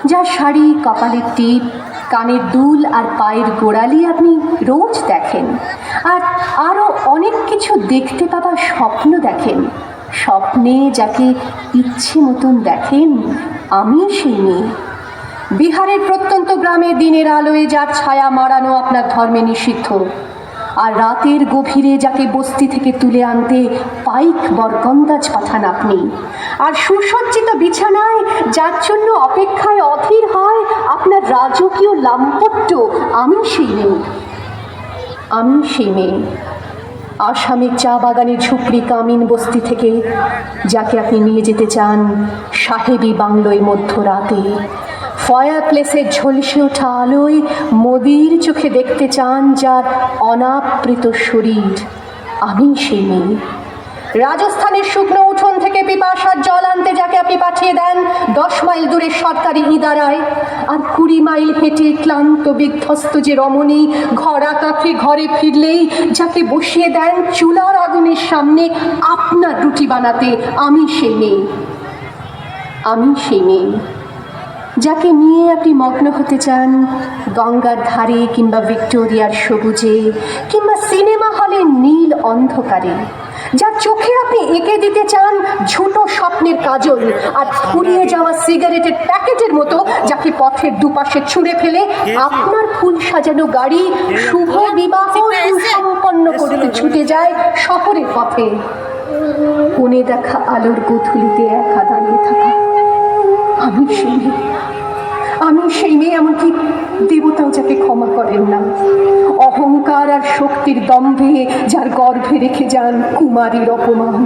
যার শাড়ি, কপালের টিপ, কানের দুল আর পায়ের গোড়ালি আপনি রোজ দেখেন, আর আরও অনেক কিছু দেখতে পাবার স্বপ্ন দেখেন। স্বপ্নে যাকে ইচ্ছে মতন দেখেন, আমি সেই মেয়ে। বিহারের প্রত্যন্ত গ্রামে দিনের আলোয় যার ছায়া মারানো আপনার ধর্মে নিষিদ্ধ, আর রাতের গভীরে যাকে বস্তি থেকে তুলে আনতে পাইক বরকন্দাজ পাঠান আপনি, আর সুসজ্জিত বিছানায় যার জন্য অপেক্ষায় অধীর হয় আপনার রাজকীয় লাম্পট্য, আমি সেই মেয়ে। আমি সেই মেয়ে। আসামের চা বাগানের ঝুপড়ি কামিন বস্তি থেকে যাকে আপনি নিয়ে যেতে চান সাহেবী বাংলোয় মধ্যরাতে, ফায়ার প্লেসের ঝলসে ওঠা আলোয় মোদির চোখে দেখতে চান যার অনাবৃত শরীর, আমি সেই মেয়ে। রাজস্থানের শুকনো উঠোন থেকে পিপাসার জল আনতে যাকে আপনি পাঠিয়ে দেন 10 মাইল দূরের সরকারি ইদারায়, আর 20 মাইল হেঁটে ক্লান্ত বিধ্বস্ত যে রমণী ঘরা কাঁখে ঘরে ফিরলেই যাকে বসিয়ে দেন চুলার আগুনের সামনে আপনার রুটি বানাতে, আমি সেই মেয়ে। আমি সেই মেয়ে যাকে নিয়ে আপনি মগ্ন হতে চান গঙ্গার ধারে, কিংবা ভিক্টোরিয়ার সবুজে, কিংবা সিনেমা হলের নীল অন্ধকারে, যার চোখে আপনি এঁকে দিতে চান ঝুটো স্বপ্নের কাজল, আর ফুরিয়ে যাওয়া সিগারেটের প্যাকেটের মতো যাকে পথের দুপাশে ছুঁড়ে ফেলে আপনার ফুল সাজানো গাড়ি শুভ বিবাহ সুসম্পন্ন করতে ছুটে যায় শহরের পথে। কোণে দেখা আলোর গোধূলিতে একা দাঁড়িয়ে থাকা, আমি সেই মেয়ে। আমি সেই মেয়ে, এমনকি দেবতাও যাকে ক্ষমা করেন না। অহংকার আর শক্তির দম্ভে যার গর্ভে রেখে যান কুমারীর অপমান,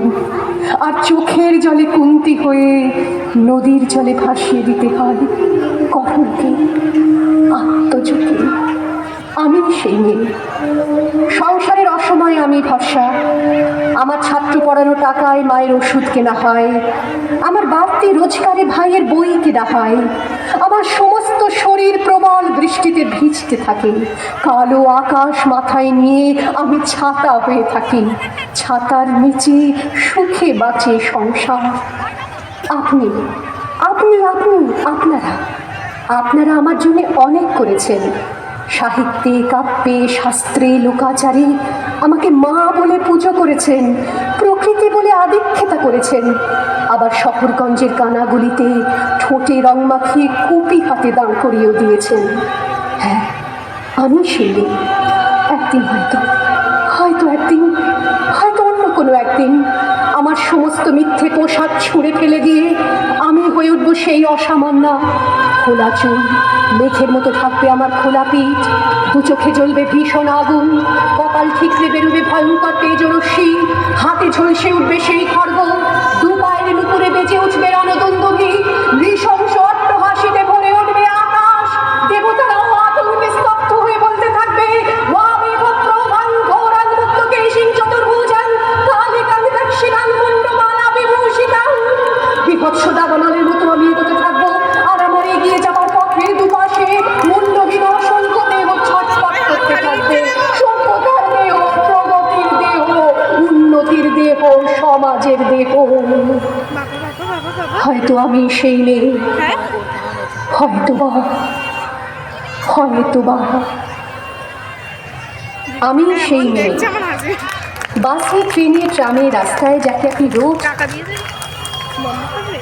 আর চোখের জলে কুন্তি হয়ে নদীর জলে ভাসিয়ে দিতে হয় কর্ণকে, আত্মজকে। আমি সেই মেয়ে। সংসারের অসময়ে আমি ভরসা। আমার ছাত্র পড়ানো টাকায় মায়ের ওষুধ কেনা হয়, আমার বাড়তি রোজগারে ভাইয়ের বই কেনা হয়। আমার সমস্ত শরীর প্রবল বৃষ্টিতে ভিজতে থাকে। কালো আকাশ মাথায় নিয়ে আমি ছাতা হয়ে থাকি। ছাতার নিচে সুখে বাঁচে সংসার। আপনি আপনি আপনি আপনারা আপনারা আমার জন্য অনেক করেছেন। সাহিত্যে, কাব্যে, শাস্ত্রে, লোকাচারে আমাকে মা বলে পুজো করেছেন, প্রকৃতি বলে আদিক্ষেতা করেছেন। আবার শহরগঞ্জের কানাগুলিতে ঠোঁটে রং মাখিয়ে কুপি হাতে দাঁড় করিয়েও দিয়েছেন। হ্যাঁ, আমি সেই মেয়ে। একদিন হয়তো অন্য কোনো একদিন আমার সমস্ত মিথ্যে পোশাক ছুঁড়ে ফেলে দিয়ে আমি হয়ে উঠব সেই অসামান্যা। খোলা চুল, মেঘের মতো থাকবে আমার খোলা পিঠ, দু চোখে জ্বলবে ভীষণ আগুন, কপাল ঠিকরে বেরোবে ভয়ঙ্কর তেজরশ্মি, হাতে ঝলসে উঠবে সেই খড়গ, দু পায়ের নুপুরে বেজে উঠবে রণদুন্দুভি, নৃশংস অট্টহাসিতে ভরে উঠবে আকাশ। দেবতারাও আতঙ্কে স্তব্ধ হয়ে বলতে থাকবে, বিভৎস দাবানলের মতো আমি এগোতে থাকবো, আর আমার এগিয়ে যাবার পথে দুপাশে মুন্ডহীন অসংখ্য দেহ ছটফট করতে থাকবে। সভ্যতার দেহ, প্রগতির দেহ, উন্নতির দেহ, সমাজের দেহ। হয়তো আমি সেই মেয়ে, হয়তোবা আমি সেই মেয়ে। বাসে, ট্রেনে, ট্রামে, রাস্তায় যাকে আপনি রোজ